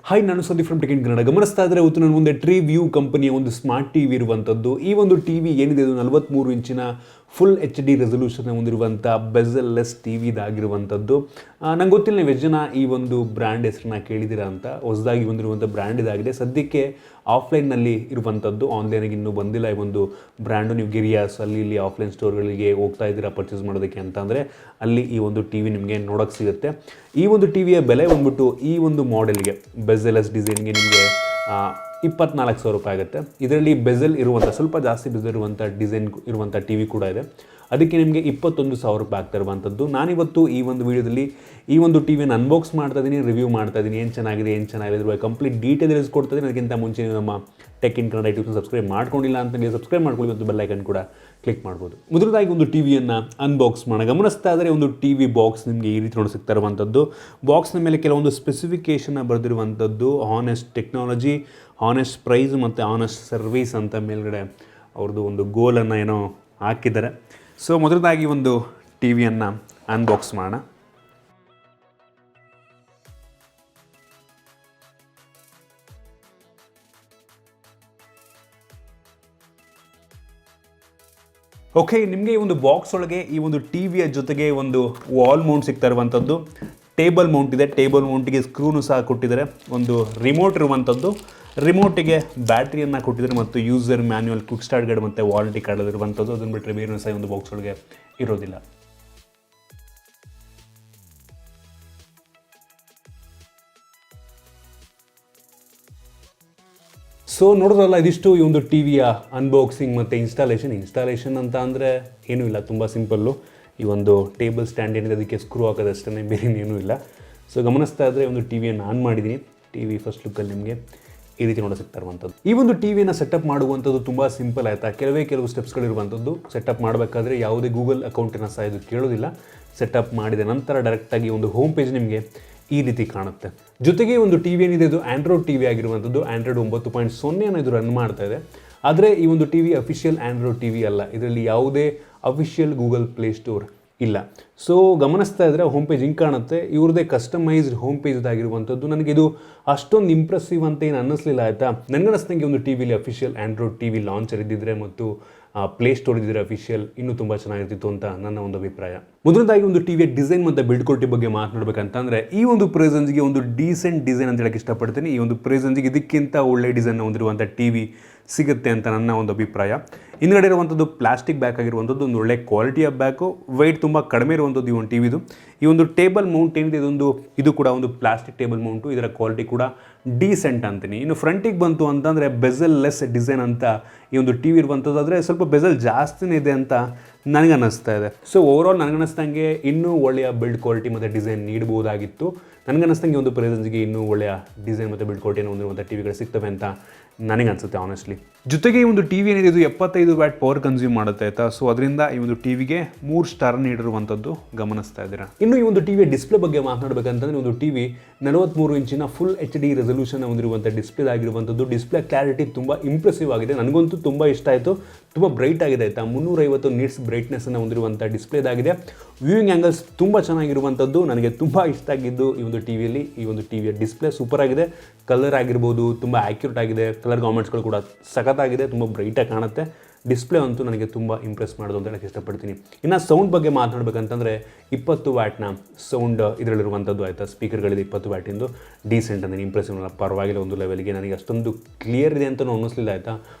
Hi, ನಾನು Sandeep from Kannada. ಗಮನಿಸ್ತಾ ಇದ್ದರೆ ಇವತ್ತು ನನ್ನ ಮುಂದೆ ಟ್ರೀವ್ಯೂ ಕಂಪನಿಯ ಒಂದು ಸ್ಮಾರ್ಟ್ ಟಿ ವಿ ಇರುವಂಥದ್ದು. ಈ ಒಂದು ಟಿ ವಿ ಏನಿದೆ ಅದು 43 ಇಂಚಿನ ಫುಲ್ HD ರೆಸೊಲ್ಯೂಷನ್ ಹೊಂದಿರುವಂಥ ಬೆಸಲ್ ಲೆಸ್ ಟಿ ವಿದಾಗಿರುವಂಥದ್ದು. ನಂಗೆ ಗೊತ್ತಿಲ್ಲ ನೀವು ಎಷ್ಟು ಜನ ಈ ಒಂದು ಬ್ರ್ಯಾಂಡ್ ಹೆಸರನ್ನ ಕೇಳಿದ್ದೀರಾ ಅಂತ. ಹೊಸದಾಗಿ ಬಂದಿರುವಂಥ ಬ್ರ್ಯಾಂಡ್ ಇದಾಗಿದೆ. ಸದ್ಯಕ್ಕೆ ಆಫ್ಲೈನ್ನಲ್ಲಿ ಇರುವಂಥದ್ದು, ಆನ್ಲೈನಿಗೆ ಇನ್ನೂ ಬಂದಿಲ್ಲ ಈ ಒಂದು ಬ್ರ್ಯಾಂಡು. ನೀವು ಗಿರಿಯಾಸ್ ಅಲ್ಲಿ ಇಲ್ಲಿ ಆಫ್ಲೈನ್ ಸ್ಟೋರ್ಗಳಿಗೆ ಹೋಗ್ತಾ ಇದ್ದೀರಾ ಪರ್ಚೇಸ್ ಮಾಡೋದಕ್ಕೆ ಅಂತಂದರೆ ಅಲ್ಲಿ ಈ ಒಂದು ಟಿ ವಿ ನಿಮಗೆ ನೋಡೋಕ್ಕೆ ಸಿಗುತ್ತೆ. ಈ ಒಂದು ಟಿ ವಿಯ ಬೆಲೆ ಬಂದ್ಬಿಟ್ಟು ಈ ಒಂದು ಮಾಡೆಲ್ಗೆ ಬೆಸಲ್ ಲೆಸ್ ಡಿಸೈನ್ಗೆ ನಿಮಗೆ 24,000 ರೂಪಾಯಿ ಆಗುತ್ತೆ. ಇದರಲ್ಲಿ ಬೆಸಲ್ ಇರುವಂಥ ಸ್ವಲ್ಪ ಜಾಸ್ತಿ ಬೆಸಲ್ ಇರುವಂಥ ಡಿಸೈನ್ ಇರುವಂಥ ಟಿ ವಿ ಕೂಡ ಇದೆ. ಅದಕ್ಕೆ ನಿಮಗೆ 21,000 ರೂಪಾಯಿ ಆಗ್ತಾ ಇರುವಂಥದ್ದು. ನಾನಿವತ್ತು ಈ ಒಂದು ವಿಡಿಯೋದಲ್ಲಿ ಈ ಒಂದು ಟಿ ವಿಯನ್ನು ಅನ್ಬಾಕ್ಸ್ ಮಾಡ್ತಾ ಇದ್ದೀನಿ, ರಿವ್ಯೂ ಮಾಡ್ತಾ ಇದ್ದೀನಿ. ಏನು ಚೆನ್ನಾಗಿದೆ ಇದ್ರ ಕಂಪ್ಲೀಟ್ ಡೀಟೇಲ್ ತಿಳಿಸ್ಕೊಡ್ತಾ ಇದ್ದೀನಿ. ಅದಕ್ಕಿಂತ ಮುಂಚೆ ನೀವು ನಮ್ಮ ಟೆಕ್ ಇನ್ ಕನ್ನಡ ಯೂಟ್ಯೂಬ್ನ ಸಬ್ಸ್ಕ್ರೈಬ್ ಮಾಡ್ಕೊಂಡಿಲ್ಲ ಅಂತ ನೀವು ಸಬ್ಸ್ಕ್ರೈಬ್ ಮಾಡ್ಕೊಳ್ಳಿ ಮತ್ತು ಬೆಲ್ ಐಕನ್ ಕೂಡ ಕ್ಲಿಕ್ ಮಾಡ್ಬೋದು. ಮೊದಲದಾಗಿ ಒಂದು ಟಿ ವಿಯನ್ನು ಅನ್ಬಾಕ್ಸ್ ಮಾಡೋಣ. ಗಮನಿಸ್ತಾ ಇದ್ದರೆ ಒಂದು ಟಿ ವಿ ಬಾಕ್ಸ್ ನಿಮಗೆ ಈ ರೀತಿ ನೋಡಿ ಸಿಗ್ತಾ ಇರುವಂಥದ್ದು. ಬಾಕ್ಸ್ನ ಮೇಲೆ ಕೆಲವೊಂದು ಸ್ಪೆಸಿಫಿಕೇಷನ್ನ ಬರೆದಿರುವಂಥದ್ದು. ಹಾನೆಸ್ಟ್ ಟೆಕ್ನಾಲಜಿ, ಹಾನೆಸ್ಟ್ ಪ್ರೈಸ್ ಮತ್ತು ಹಾನೆಸ್ಟ್ ಸರ್ವಿಸ್ ಅಂತ ಮೇಲ್ಗಡೆ ಅವ್ರದ್ದು ಒಂದು ಗೋಲನ್ನು ಏನೋ ಹಾಕಿದ್ದಾರೆ. ಸೊ ಮೊದಲದಾಗಿ ಒಂದು ಟಿ ವಿಯನ್ನು ಅನ್ಬಾಕ್ಸ್ ಮಾಡೋಣ. ಓಕೆ, ನಿಮಗೆ ಈ ಒಂದು ಬಾಕ್ಸ್ ಒಳಗೆ ಈ ಒಂದು ಟಿ ವಿಯ ಜೊತೆಗೆ ಒಂದು ವಾಲ್ ಮೌಂಟ್ ಸಿಗ್ತಾ ಇರುವಂಥದ್ದು. ಟೇಬಲ್ ಮೌಂಟ್ ಇದೆ. ಟೇಬಲ್ ಮೌಂಟಿಗೆ ಸ್ಕ್ರೂನು ಸಹ ಕೊಟ್ಟಿದ್ದಾರೆ. ಒಂದು ರಿಮೋಟ್ ಇರುವಂಥದ್ದು. ರಿಮೋಟಿಗೆ ಬ್ಯಾಟ್ರಿಯನ್ನು ಕೊಟ್ಟಿದ್ದಾರೆ ಮತ್ತು user manual, quick start guide ಮತ್ತು ವಾರಂಟಿ ಕಾರ್ಡ್ ಇರುವಂಥದ್ದು. ಅದನ್ನು ಬಿಟ್ಟರೆ ಬೇರೆ ಸಹ ಒಂದು ಬಾಕ್ಸ್ ಒಳಗೆ ಇರೋದಿಲ್ಲ. ಸೊ ನೋಡೋದಲ್ಲ, ಇದಿಷ್ಟು ಈ ಒಂದು ಟಿ ವಿಯ ಅನ್ಬಾಕ್ಸಿಂಗ್ ಮತ್ತು ಇನ್ಸ್ಟಾಲೇಷನ್ ಅಂತ ಅಂದರೆ ಏನೂ ಇಲ್ಲ, ತುಂಬ ಸಿಂಪಲ್ಲು. ಈ ಒಂದು ಟೇಬಲ್ ಸ್ಟ್ಯಾಂಡ್ ಏನಿದೆ ಅದಕ್ಕೆ ಸ್ಕ್ರೂ ಹಾಕೋದಷ್ಟೇ, ಬೇರೆ ಏನೂ ಇಲ್ಲ. ಸೊ ಗಮನಿಸ್ತಾ ಇದ್ದರೆ ಒಂದು ಟಿ ವಿಯನ್ನು ಆನ್ ಮಾಡಿದ್ದೀನಿ. ಟಿ ವಿ ಫಸ್ಟ್ ಲುಕ್ಕಲ್ಲಿ ನಿಮಗೆ ಈ ರೀತಿ ನೋಡೋ ಸಿಗ್ತಾ ಇರುವಂಥದ್ದು. ಈ ಒಂದು ಟಿ ವಿಯನ್ನು ಸೆಟಪ್ ಮಾಡುವಂಥದ್ದು ತುಂಬ ಸಿಂಪಲ್ ಆಯಿತಾ. ಕೆಲವು ಸ್ಟೆಪ್ಸ್ಗಳಿರುವಂಥದ್ದು. ಸೆಟಪ್ ಮಾಡಬೇಕಾದ್ರೆ ಯಾವುದೇ ಗೂಗಲ್ ಅಕೌಂಟನ್ನು ಸಹ ಇದು ಕೇಳೋದಿಲ್ಲ. ಸೆಟಪ್ ಮಾಡಿದ ನಂತರ ಡೈರೆಕ್ಟಾಗಿ ಒಂದು ಹೋಮ್ ಪೇಜ್ ನಿಮಗೆ ಈ ರೀತಿ ಕಾಣುತ್ತೆ. ಜೊತೆಗೆ ಒಂದು ಟಿ ವಿ ಏನಿದೆ ಇದು ಆಂಡ್ರಾಯ್ಡ್ ಟಿ ವಿ ಆಗಿರುವಂಥದ್ದು. ಆಂಡ್ರಾಯ್ಡ್ 9.0 ಇದು ರನ್ ಮಾಡ್ತಾ ಇದೆ. ಆದರೆ ಈ ಒಂದು T V official Android T V ಅಲ್ಲ. ಇದರಲ್ಲಿ ಯಾವುದೇ ಅಫಿಷಿಯಲ್ ಗೂಗಲ್ ಪ್ಲೇ ಸ್ಟೋರ್ ಇಲ್ಲ. ಸೊ ಗಮನಿಸ್ತಾ ಇದ್ದರೆ ಹೋಮ್ ಪೇಜ್ ಹಿಂಗೆ ಕಾಣುತ್ತೆ. ಇವ್ರದ್ದೇ ಕಸ್ಟಮೈಸ್ಡ್ ಹೋಮ್ ಪೇಜ್ ಇದಾಗಿರುವಂಥದ್ದು. ನನಗಿದು ಅಷ್ಟೊಂದು ಇಂಪ್ರೆಸಿವ್ ಅಂತ ಏನು ಅನ್ನಿಸ್ಲಿಲ್ಲ ಆಯಿತಾ. ನನಗನ್ನಿಸ್ದಂಗೆ ಒಂದು ಟಿ ವಿಲಿ official Android T V launcher ಇದ್ದಿದ್ರೆ ಮತ್ತು ಪ್ಲೇ ಸ್ಟೋರ್ ಇದ್ದಿದ್ರೆ ಅಫಿಷಿಯಲ್ ಇನ್ನೂ ತುಂಬ ಚೆನ್ನಾಗಿರ್ತಿತ್ತು ಅಂತ ನನ್ನ ಒಂದು ಅಭಿಪ್ರಾಯ. ಮೊದಲದಾಗಿ ಒಂದು ಟಿ ವಿಯ ಡಿಸೈನ್ ಮತ್ತು ಬಿಲ್ಡ್ ಕ್ವಾಲಿಟಿ ಬಗ್ಗೆ ಮಾತನಾಡಬೇಕಂತಂದರೆ ಈ ಒಂದು ಪ್ರೈಸನ್ಸ್ಗೆ ಒಂದು ಡೀಸೆಂಟ್ ಡಿಸೈನ್ ಅಂತ ಹೇಳಕ್ಕೆ ಇಷ್ಟಪಡ್ತೀನಿ. ಈ ಒಂದು ಪ್ರೈಸನ್ಸ್ಗೆ ಇದಕ್ಕಿಂತ ಒಳ್ಳೆ ಡಿಸೈನ್ ಹೊಂದಿರುವಂಥ ಟಿ ವಿ ಸಿಗುತ್ತೆ ಅಂತ ನನ್ನ ಒಂದು ಅಭಿಪ್ರಾಯ. ಹಿಂದ್ಗಡೆ ಇರುವಂಥದ್ದು ಪ್ಲಾಸ್ಟಿಕ್ ಬ್ಯಾಕ್ ಆಗಿರುವಂಥದ್ದು, ಒಂದು ಒಳ್ಳೆ ಕ್ವಾಲಿಟಿಯ ಬ್ಯಾಕು. ವೆಯ್ಟ್ ತುಂಬ ಕಡಿಮೆ ಇರುವಂಥದ್ದು ಈ ಒಂದು ಟಿ ವಿದು. ಈ ಒಂದು ಟೇಬಲ್ ಮೌಂಟ್ ಏನಿದೆ ಇದು ಕೂಡ ಒಂದು ಪ್ಲಾಸ್ಟಿಕ್ ಟೇಬಲ್ ಮೌಂಟು. ಇದರ ಕ್ವಾಲಿಟಿ ಕೂಡ ಡೀಸೆಂಟ್ ಅಂತೀನಿ. ಇನ್ನು ಫ್ರಂಟಿಗೆ ಬಂತು ಅಂತಂದರೆ ಬೆಸಲ್ ಲೆಸ್ ಡಿಸೈನ್ ಅಂತ ಈ ಒಂದು ಟಿ ವಿ ಇರುವಂಥದ್ದು. ಆದರೆ ಸ್ವಲ್ಪ ಬೆಸಲ್ ಜಾಸ್ತಿನೇ ಇದೆ ಅಂತ ನನಗನ್ನಿಸ್ತಾ ಇದೆ. ಸೊ ಓವರಾಲ್ ನನಗನ್ನಿಸ್ದಂಗೆ ಇನ್ನೂ ಒಳ್ಳೆಯ ಬಿಲ್ಡ್ ಕ್ವಾಲಿಟಿ ಮತ್ತು ಡಿಸೈನ್ ನೀಡಬಹುದಾಗಿತ್ತು. ನನಗನ್ನಿಸ್ದಂಗೆ ಒಂದು ಪ್ರೈಸನ್ಸ್ಗೆ ಇನ್ನೂ ಒಳ್ಳೆಯ ಡಿಸೈನ್ ಮತ್ತು ಬಿಲ್ಡ್ ಕ್ವಾಲಿಟಿಯನ್ನು ಹೊಂದಿರುವಂಥ ಟಿ ವಿಗಳು ಸಿಗ್ತವೆ ಅಂತ ನನಗನ್ಸುತ್ತೆ ಆನೆಸ್ಟ್ಲಿ. ಜೊತೆಗೆ ಈ ಒಂದು ಟಿ ವಿ ಏನಿದೆ ಇದು 75 ವ್ಯಾಟ್ ಪವರ್ ಕನ್ಸ್ಯೂಮ್ ಮಾಡುತ್ತೆ ಆಯಿತಾ. ಸೊ ಅದರಿಂದ ಈ ಒಂದು ಟಿ ವಿಗೆ 3 ಸ್ಟಾರ್ ನೀಡಿರುವಂಥದ್ದು ಗಮನಿಸ್ತಾ ಇದ್ದೀರಾ. ಇನ್ನು ಈ ಒಂದು ಟಿ ವಿಯ ಡಿಸ್ಪ್ಲೇ ಬಗ್ಗೆ ಮಾತನಾಡಬೇಕಂತಂದರೆ ಒಂದು ಟಿ ವಿ 43 ಇಂಚಿನ ಫುಲ್ HD ರೆಸೊಲ್ಯೂಷನ್ ಹೊಂದಿರುವಂಥ ಡಿಸ್ಪ್ಲೇ ಆಗಿರುವಂಥದ್ದು. ಡಿಸ್ಪ್ಲೇ ಕ್ಲಾರಿಟಿ ತುಂಬ ಇಂಪ್ರೆಸಿವ್ ಆಗಿದೆ. ನನಗಂತೂ ತುಂಬ ಇಷ್ಟ ಆಯಿತು. ತುಂಬ ಬ್ರೈಟ್ ಆಗಿದೆ ಆಯಿತಾ. 350 ನಿಟ್ಸ್ ಬ್ರೈಟ್ನೆಸ್ಸನ್ನು ಹೊಂದಿರುವಂಥ ಡಿಸ್ಪ್ಲೇದಾಗಿದೆ. ವ್ಯೂಯಿಂಗ್ ಆ್ಯಂಗಲ್ಸ್ ತುಂಬ ಚೆನ್ನಾಗಿರುವಂಥದ್ದು. ನನಗೆ ತುಂಬ ಇಷ್ಟ ಆಗಿದ್ದು ಈ ಒಂದು ಟಿ ವಿಯಲ್ಲಿ ಈ ಒಂದು ಟಿ ವಿಯ ಡಿಸ್ಪ್ಲೇ ಸೂಪರ್ ಆಗಿದೆ. ಕಲರ್ ಆಗಿರ್ಬೋದು ತುಂಬ ಆ್ಯಕ್ಯುರೇಟ್ ಆಗಿದೆ. ಕಲರ್ ಕಾಮೆಂಟ್ಸ್ಗಳು ಕೂಡ ಸಖತ್ತಾಗಿದೆ. ತುಂಬ ಬ್ರೈಟಾಗಿ ಕಾಣುತ್ತೆ. ಡಿಸ್ಪ್ಲೇ ಅಂತೂ ನನಗೆ ತುಂಬ ಇಂಪ್ರೆಸ್ ಮಾಡೋದು ಅಂತ ಹೇಳಕ್ಕೆ ಇಷ್ಟಪಡ್ತೀನಿ. ಇನ್ನು ಸೌಂಡ್ ಬಗ್ಗೆ ಮಾತನಾಡಬೇಕಂತಂದರೆ 20 ವ್ಯಾಟ್ನ ಸೌಂಡ್ ಇದರಲ್ಲಿರುವಂಥದ್ದು ಆಯಿತಾ. ಸ್ಪೀಕರ್ಗಳಿದೆ 20 ವ್ಯಾಟಿಂದು. ಡೀಸೆಂಟ್ ಅಂದರೆ ಇಂಪ್ರೆಸಿವ್ ಅಲ್ಲ, ಪರವಾಗಿಲ್ಲ. ಒಂದು ಲೆವೆಲ್ಗೆ ನನಗೆ ಅಷ್ಟೊಂದು ಕ್ಲಿಯರ್ ಇದೆ ಅಂತಲೂ ಅನ್ನಿಸ್ಲಿಲ್ಲ ಆಯಿತಾ.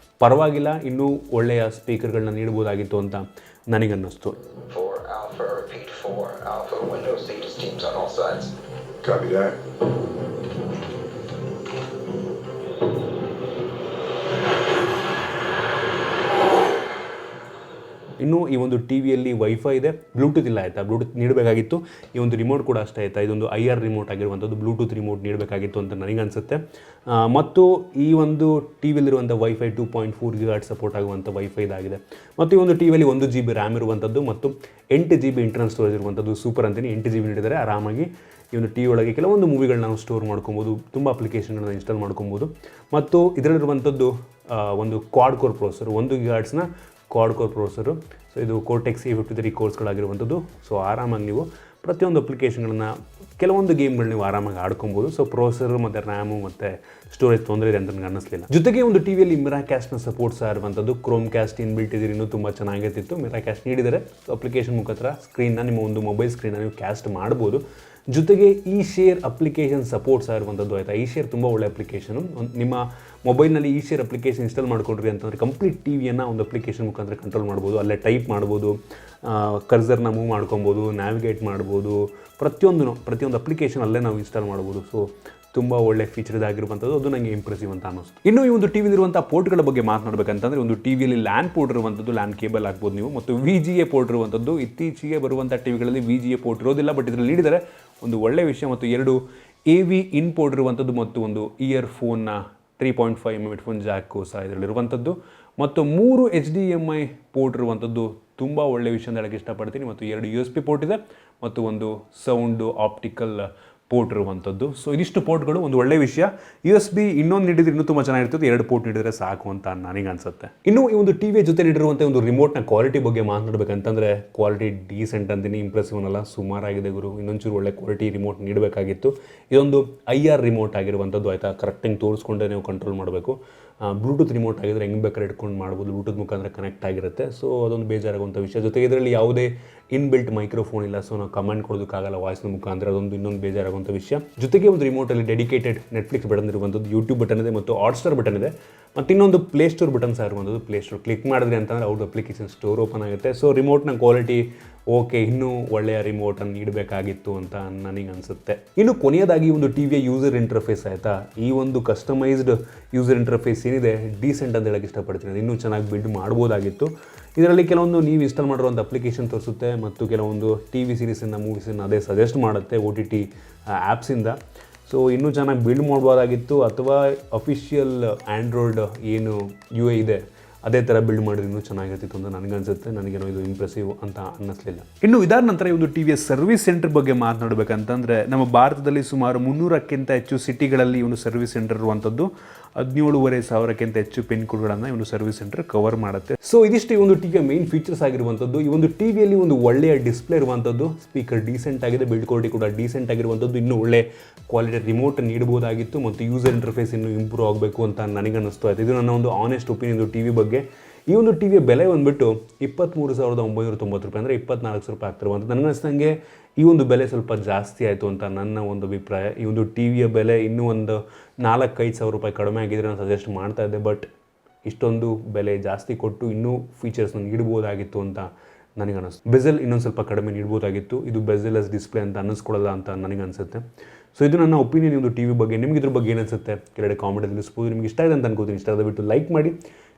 ಪರವಾಗಿಲ್ಲ, ಇನ್ನೂ ಒಳ್ಳೆಯ ಸ್ಪೀಕರ್ಗಳನ್ನ ನೀಡಬಹುದಾಗಿತ್ತು ಅಂತ ನನಗನ್ನಿಸ್ತು. ಇನ್ನು ಈ ಒಂದು ಟಿ ವಿಯಲ್ಲಿ ವೈಫೈ ಇದೆ, ಬ್ಲೂಟೂತ್ ಇಲ್ಲ ಆಯಿತಾ. ಬ್ಲೂಟೂತ್ ನೀಡಬೇಕಾಗಿತ್ತು. ಈ ಒಂದು ರಿಮೋಟ್ ಕೂಡ ಅಷ್ಟೇ ಆಯಿತಾ. ಇದೊಂದು IR ರಿಮೋಟ್ ಆಗಿರುವಂಥದ್ದು. ಬ್ಲೂಟೂತ್ ರಿಮೋಟ್ ನೀಡಬೇಕಾಗಿತ್ತು ಅಂತ ನನಗನ್ಸುತ್ತೆ. ಮತ್ತು ಈ ಒಂದು ಟಿ ವಿಯಲ್ಲಿರುವಂಥ ವೈಫೈ 2.4 GHz ಸಪೋರ್ಟ್ ಆಗುವಂಥ ವೈಫೈ ಇದಾಗಿದೆ. ಮತ್ತು ಈ ಒಂದು ಟಿ ವಿಯಲ್ಲಿ 1 GB ರ್ಯಾಮ್ ಇರುವಂಥದ್ದು ಮತ್ತು 8 GB ಇಂಟರ್ನಲ್ ಸ್ಟೋರೇಜ್ ಇರುವಂಥದ್ದು. ಸೂಪರ್ ಅಂತೀನಿ. 8 GB ನೀಡಿದರೆ ಆರಾಮಾಗಿ ಈ ಒಂದು ಟಿ ವಿ ಒಳಗೆ ಕೆಲವೊಂದು ಮೂವಿಗಳನ್ನ ನಾವು ಸ್ಟೋರ್ ಮಾಡ್ಕೊಬೋದು. ತುಂಬ ಅಪ್ಲಿಕೇಶನ್ಗಳನ್ನ ಇನ್ಸ್ಟಾಲ್ ಮಾಡ್ಕೊಬೋದು. ಮತ್ತು ಇದರಲ್ಲಿರುವಂಥದ್ದು ಒಂದು Quad core processor, 1 GHz Quad core processor. So ಇದು ಕೋರ್ಟೆಕ್ಸ್ A53 ಕೋರ್ಸ್ಗಳಾಗಿರುವಂಥದ್ದು. ಸೊ ಆರಾಮಾಗಿ ನೀವು ಪ್ರತಿಯೊಂದು ಅಪ್ಲಿಕೇಶನ್ಗಳನ್ನು ಕೆಲವೊಂದು ಗೇಮ್ಗಳು ನೀವು ಆರಾಮಾಗಿ ಆಡ್ಕೊಬೋದು. ಸೊ ಪ್ರೊಸೆಸರ್ ಮತ್ತು ರ್ಯಾಮು ಮತ್ತು ಸ್ಟೋರೇಜ್ ತೊಂದರೆ ಇದೆ ಅಂತ ನನಗೆ ಅನ್ನಿಸ್ಲಿಲ್ಲ. ಜೊತೆಗೆ ಒಂದು ಟಿವಿಯಲ್ಲಿ ಮಿರಾ ಕ್ಯಾಸ್ಟ್ನ ಸಪೋರ್ಟ್ಸ್ ಆಗಿರುವಂಥದ್ದು, ಕ್ರೋಮ್ ಕ್ಯಾಸ್ಟ್ ಇನ್ಬಿಲ್ಟ್ ಇದ್ರೆ ಇನ್ನೂ ತುಂಬ ಚೆನ್ನಾಗಿರ್ತಿತ್ತು. ಮಿರಾ ಕ್ಯಾಸ್ಟ್ ನೀಡಿದರೆ ಅಪ್ಲಿಕೇಶನ್ ಮುಖಾಂತರ ಸ್ಕ್ರೀನ್ನ ನಿಮ್ಮ ಒಂದು ಮೊಬೈಲ್ ಸ್ಕ್ರೀನ್ನ ನೀವು ಕ್ಯಾಸ್ಟ್ ಮಾಡ್ಬೋದು. ಜೊತೆಗೆ ಈ ಶೇರ್ ಅಪ್ಲಿಕೇಶನ್ ಸಪೋರ್ಟ್ಸ್ ಆಗಿರುವಂಥದ್ದು ಆಯಿತಾ. ಈ ಶೇರ್ ತುಂಬ ಒಳ್ಳೆ ಅಪ್ಲಿಕೇಶನು. ನಿಮ್ಮ ಮೊಬೈಲ್ನಲ್ಲಿ ಈ ಶೇರ್ ಅಪ್ಲಿಕೇಶನ್ ಇನ್ಸ್ಟಾಲ್ ಮಾಡ್ಕೊಂಡ್ರಿ ಅಂತಂದರೆ ಕಂಪ್ಲೀಟ್ ಟಿವಿಯನ್ನು ಒಂದು ಅಪ್ಲಿಕೇಶನ್ ಮುಖಾಂತರ ಕಂಟ್ರೋಲ್ ಮಾಡ್ಬೋದು. ಅಲ್ಲೇ ಟೈಪ್ ಮಾಡ್ಬೋದು, ಕರ್ಸರ್ನ ಮೂವ್ ಮಾಡ್ಕೊಬೋದು, ನ್ಯಾವಿಗೇಟ್ ಮಾಡ್ಬೋದು, ಪ್ರತಿಯೊಂದು ಅಪ್ಲಿಕೇಶನ್ ಅಲ್ಲೇ ನಾವು ಇನ್ಸ್ಟಾಲ್ ಮಾಡ್ಬೋದು. ಸೊ ತುಂಬ ಒಳ್ಳೆ ಫೀಚರ್ ಇದಾಗಿರುವಂಥದ್ದು, ಅದು ನನಗೆ ಇಂಪ್ರೆಸಿವ್ ಅಂತ ಅನ್ನಿಸ್ತು. ಇನ್ನು ಈ ಒಂದು ಟಿವಿಲಿರುವಂಥ ಪೋರ್ಟ್ಗಳ ಬಗ್ಗೆ ಮಾತನಾಡಬೇಕಂತಂದರೆ, ಒಂದು ಟಿವಿಯಲ್ಲಿ ಲ್ಯಾನ್ ಪೋರ್ಟ್ ಇರುವಂಥದ್ದು, ಲ್ಯಾನ್ ಕೇಬಲ್ ಆಗ್ಬೋದು ನೀವು, ಮತ್ತು VGA ಪೋರ್ಟ್ ಇರುವಂಥದ್ದು. ಇತ್ತೀಚೆಗೆ ಬರುವಂಥ ಟಿವಿಗಳಲ್ಲಿ VGA ಪೋರ್ಟ್ ಇರೋದಿಲ್ಲ, ಬಟ್ ಇದರಲ್ಲಿ ನೀಡಿದರೆ ಒಂದು ಒಳ್ಳೆ ವಿಷಯ. ಮತ್ತು 2 AV ಇನ್ ಪೋರ್ಟ್ ಇರುವಂಥದ್ದು ಮತ್ತು ಒಂದು ಇಯರ್ಫೋನ್ನ 3.5mm ಹೆಡ್ಫೋನ್ ಜಾಕು ಸಹ ಇದರಲ್ಲಿರುವಂಥದ್ದು, ಮತ್ತು 3 HDMI ಪೋರ್ಟ್ ಇರುವಂಥದ್ದು ತುಂಬ ಒಳ್ಳೆಯ ವಿಷಯ ಅಂತ ಹೇಳಕ್ಕೆ ಇಷ್ಟಪಡ್ತೀನಿ. ಮತ್ತು 2 USB ಪೋರ್ಟ್ ಇದೆ ಮತ್ತು ಒಂದು ಸೌಂಡು ಆಪ್ಟಿಕಲ್ ಪೋರ್ಟ್ ಇರುವಂಥದ್ದು. ಸೊ ಇದಿಷ್ಟು ಪೋರ್ಟ್ಗಳು ಒಂದು ಒಳ್ಳೆಯ ವಿಷಯ. USB ಇನ್ನೊಂದು ನೀಡಿದ್ರೆ ಇನ್ನೂ ತುಂಬ ಚೆನ್ನಾಗಿರ್ತದೆ, 2 ಪೋರ್ಟ್ ನೀಡಿದರೆ ಸಾಕು ಅಂತ ನನಗೆ ಅನಿಸುತ್ತೆ. ಇನ್ನು ಈ ಒಂದು ಟಿವಿಯ ಜೊತೆ ನೀಡಿರುವಂಥ ಒಂದು ರಿಮೋಟ್ನ ಕ್ವಾಲಿಟಿ ಬಗ್ಗೆ ಮಾತನಾಡಬೇಕಂತಂದರೆ, ಕ್ವಾಲಿಟಿ ಡೀಸೆಂಟ್ ಅಂತೀನಿ, ಇಂಪ್ರೆಸಿವ್ ಅನ್ನಲ್ಲ, ಸುಮಾರಾಗಿದೆ ಗುರು. ಇನ್ನೊಂಚೂರು ಒಳ್ಳೆ ಕ್ವಾಲಿಟಿ ರಿಮೋಟ್ ನೀಡಬೇಕಾಗಿತ್ತು. ಇದೊಂದು IR ರಿಮೋಟ್ ಆಗಿರುವಂಥದ್ದು ಆಯಿತಾ. ಕರೆಕ್ಟಾಗಿ ತೋರಿಸ್ಕೊಂಡೆ ನೀವು ಕಂಟ್ರೋಲ್ ಮಾಡಬೇಕು. ಬ್ಲೂಟೂತ್ ರಿಮೋಟ್ ಆಗಿದ್ರೆ ಹೆಂಗೆ ಬೇಕಾದ್ರೆ ಇಟ್ಕೊಂಡು ಮಾಡ್ಬೋದು, ಬ್ಲೂಟೂತ್ ಮುಖಾಂತರ ಕನೆಕ್ಟ್ ಆಗಿರುತ್ತೆ. ಸೊ ಅದೊಂದು ಬೇಜಾರಾಗುವಂಥ ವಿಷಯ. ಜೊತೆಗೆ ಇದರಲ್ಲಿ ಯಾವುದೇ ಇನ್ಬಿಲ್ಟ್ ಮೈಕ್ರೋಫೋನ್ ಇಲ್ಲ, ಸೊ ನಾವು ಕಮೆಂಟ್ ಕೊಡೋದಕ್ಕಾಗಲ್ಲ ವಾಯ್ಸ್ನ ಮುಖಾಂತರ, ಅದೊಂದು ಇನ್ನೊಂದು ಬೇಜಾರಾಗುವಂಥ ವಿಷಯ. ಜೊತೆಗೆ ಒಂದು ರಿಮೋಟಲ್ಲಿ ಡೆಡಿಕೇಟೆಡ್ ನೆಟ್ಫ್ಲಿಕ್ಸ್ ಬಟನ್ ಇರುವಂಥದ್ದು, ಯೂಟ್ಯೂಬ್ ಬಟನ್ ಇದೆ ಮತ್ತು ಹಾಟ್ಸ್ಟಾರ್ ಬಟನ್ ಇದೆ, ಮತ್ತು ಇನ್ನೊಂದು ಪ್ಲೇಸ್ಟೋರ್ ಬಟನ್ ಸಹ ಇರುವಂಥದ್ದು. ಪ್ಲೇಸ್ಟೋರ್ ಕ್ಲಿಕ್ ಮಾಡಿದ್ರಿ ಅಂತಂದರೆ ಅವ್ರ ಅಪ್ಲಿಕೇಶನ್ ಸ್ಟೋರ್ ಓಪನ್ ಆಗುತ್ತೆ. ಸೊ ರಿಮೋಟ್ನ ಕ್ವಾಲಿಟಿ ಓಕೆ, ಇನ್ನೂ ಒಳ್ಳೆಯ ರಿಮೋಟನ್ನು ನೀಡಬೇಕಾಗಿತ್ತು ಅಂತ ನನಗೆ ಅನಿಸುತ್ತೆ. ಇನ್ನು ಕೊನೆಯದಾಗಿ ಒಂದು ಟಿವಿಯ ಯೂಸರ್ ಇಂಟರ್ಫೇಸ್ ಆಯಿತಾ. ಈ ಒಂದು ಕಸ್ಟಮೈಸ್ಡ್ ಯೂಸರ್ ಇಂಟರ್ಫೇಸ್ ಏನಿದೆ ಡೀಸೆಂಟ್ ಅಂತ ಹೇಳಕ್ಕೆ ಇಷ್ಟಪಡ್ತೀನಿ. ಅದು ಇನ್ನೂ ಚೆನ್ನಾಗಿ ಬಿಲ್ಡ್ ಮಾಡ್ಬೋದಾಗಿತ್ತು. ಇದರಲ್ಲಿ ಕೆಲವೊಂದು ನೀವು ಇನ್ಸ್ಟಾಲ್ ಮಾಡಿರುವಂಥ ಅಪ್ಲಿಕೇಶನ್ ತೋರಿಸುತ್ತೆ, ಮತ್ತು ಕೆಲವೊಂದು TV ಸೀರೀಸನ್ನು ಮೂವೀಸನ್ನು ಅದೇ ಸಜೆಸ್ಟ್ ಮಾಡುತ್ತೆ OTT ಆ್ಯಪ್ಸಿಂದ. ಸೊ ಇನ್ನೂ ಚೆನ್ನಾಗಿ ಬಿಲ್ಡ್ ಮಾಡ್ಬೋದಾಗಿತ್ತು, ಅಥವಾ ಅಫಿಷಿಯಲ್ ಆ್ಯಂಡ್ರಾಯ್ಡ್ ಏನು UI ಇದೆ ಅದೇ ಥರ ಬಿಲ್ಡ್ ಮಾಡಿದ್ರೆ ಇನ್ನೂ ಚೆನ್ನಾಗಿರ್ತಿತ್ತು ಅಂತ ನನಗನ್ಸುತ್ತೆ. ನನಗೇನೋ ಇದು ಇಂಪ್ರೆಸಿವ್ ಅಂತ ಅನ್ನಿಸ್ಲಿಲ್ಲ. ಇನ್ನು ಇದಾದ ನಂತರ ಈ ಒಂದು ಟಿವಿಯ ಸರ್ವಿಸ್ ಸೆಂಟರ್ ಬಗ್ಗೆ ಮಾತನಾಡಬೇಕಂತಂದರೆ, ನಮ್ಮ ಭಾರತದಲ್ಲಿ ಸುಮಾರು 300ಕ್ಕಿಂತ ಹೆಚ್ಚು ಸಿಟಿಗಳಲ್ಲಿ ಒಂದು ಸರ್ವಿಸ್ ಸೆಂಟರ್ ಇರುವಂಥದ್ದು. 17,500ಕ್ಕಿಂತ ಹೆಚ್ಚು ಪಿನ್ ಕೋಡ್ಗಳನ್ನು ಈ ಒಂದು ಸರ್ವಿಸ್ ಸೆಂಟರ್ ಕವರ್ ಮಾಡುತ್ತೆ. ಸೊ ಇದಿಷ್ಟು ಈ ಒಂದು ಟಿವಿಯ ಮೇನ್ ಫೀಚರ್ಸ್ ಆಗಿರುವಂಥದ್ದು. ಈ ಒಂದು ಟಿವಿಯಲ್ಲಿ ಒಂದು ಒಳ್ಳೆಯ ಡಿಸ್ಪ್ಲೇ ಇರುವಂಥದ್ದು, ಸ್ಪೀಕರ್ ಡೀಸೆಂಟ್ ಆಗಿದೆ, ಬಿಲ್ಡ್ ಕ್ವಾಲಿಟಿ ಕೂಡ ಡೀಸೆಂಟ್ ಆಗಿರುವಂಥದ್ದು, ಇನ್ನೂ ಒಳ್ಳೆ ಕ್ವಾಲಿಟಿ ರಿಮೋಟ್ ನೀಡಬಹುದಾಗಿತ್ತು, ಮತ್ತು ಯೂಸರ್ ಇಂಟರ್ಫೇಸ್ ಇನ್ನೂ ಇಂಪ್ರೂವ್ ಆಗಬೇಕು ಅಂತ ನನಗನ್ನಿಸ್ತು. ಆಯಿತು, ಇದು ನನ್ನ ಒಂದು ಆನೆಸ್ಟ್ ಒಪಿನಿಯನ್ ಟಿವಿ ಬಗ್ಗೆ. ಈ ಒಂದು ಟಿವಿಯ ಬೆಲೆ ಬಂದುಬಿಟ್ಟು 23,990 ರೂಪಾಯಿ, ಅಂದರೆ 24,000 ರೂಪಾಯಿ ಆಗ್ತಿರುವಂಥ. ನನಗನ್ನಿಸ್ದಂಗೆ ಈ ಒಂದು ಬೆಲೆ ಸ್ವಲ್ಪ ಜಾಸ್ತಿ ಆಯಿತು ಅಂತ ನನ್ನ ಒಂದು ಅಭಿಪ್ರಾಯ. ಈ ಒಂದು ಟಿವಿಯ ಬೆಲೆ ಇನ್ನೂ ಒಂದು 4,000-5,000 ರೂಪಾಯಿ ಕಡಿಮೆ ಆಗಿದ್ರೆ ನಾನು ಸಜೆಸ್ಟ್ ಮಾಡ್ತಾ ಇದ್ದೆ. ಬಟ್ ಇಷ್ಟೊಂದು ಬೆಲೆ ಜಾಸ್ತಿ ಕೊಟ್ಟು ಇನ್ನೂ ಫೀಚರ್ಸ್ನ ನೀಡ್ಬೋದಾಗಿತ್ತು ಅಂತ ನನಗೆ ಅನ್ನಿಸ್ತು. ಬೆಜಲ್ ಇನ್ನೊಂದು ಸ್ವಲ್ಪ ಕಡಿಮೆ ನೀಡ್ಬೋದಾಗಿತ್ತು. ಇದು ಬೆಜಲ್ ಲೆಸ್ ಡಿಸ್ಪ್ಲೇ ಅಂತ ಅನ್ನಿಸ್ಕೊಳ್ಳಲ್ಲ ಅಂತ ನನಗೆ ಅನಿಸುತ್ತೆ. ಸೊ ಇದು ನನ್ನ ಒಪಿನಿಯನ್ ಒಂದು ಟಿವಿ ಬಗ್ಗೆ. ನಿಮ್ಗೆ ಇದ್ರ ಬಗ್ಗೆ ಏನು ಅನಿಸುತ್ತೆ ಕೆಳಗಡೆ ಕಾಮೆಂಟಲ್ಲಿ ತಿಳಿಸ್ಬೋದು. ನಿಮ್ಗೆ ಇಷ್ಟ ಇದೆ ಅಂತ ಅನ್ಕೋತೀನಿ. ಇಷ್ಟ ಆದ ಬಿಟ್ಟು ಲೈಕ್ ಮಾಡಿ,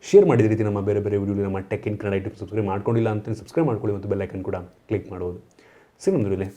ಶೇರ್ ಮಾಡಿದ ರೀತಿ ನಮ್ಮ ಬೇರೆ ಬೇರೆ ವಿಡಿಯೋಲಿ ನಮ್ಮ tech in Kannada YouTube subscribe ಮಾಡ್ಕೊಂಡಿಲ್ಲ ಅಂತ ಸಬ್ಸ್ಕ್ರೈಬ್ ಮಾಡ್ಕೊಳ್ಳಿ, ಮತ್ತು ಬೆಲ್ ಐಕನ್ ಕೂಡ ಕ್ಲಿಕ್ ಮಾಡ್ಬೋದು. ಸಿಗೋಣ.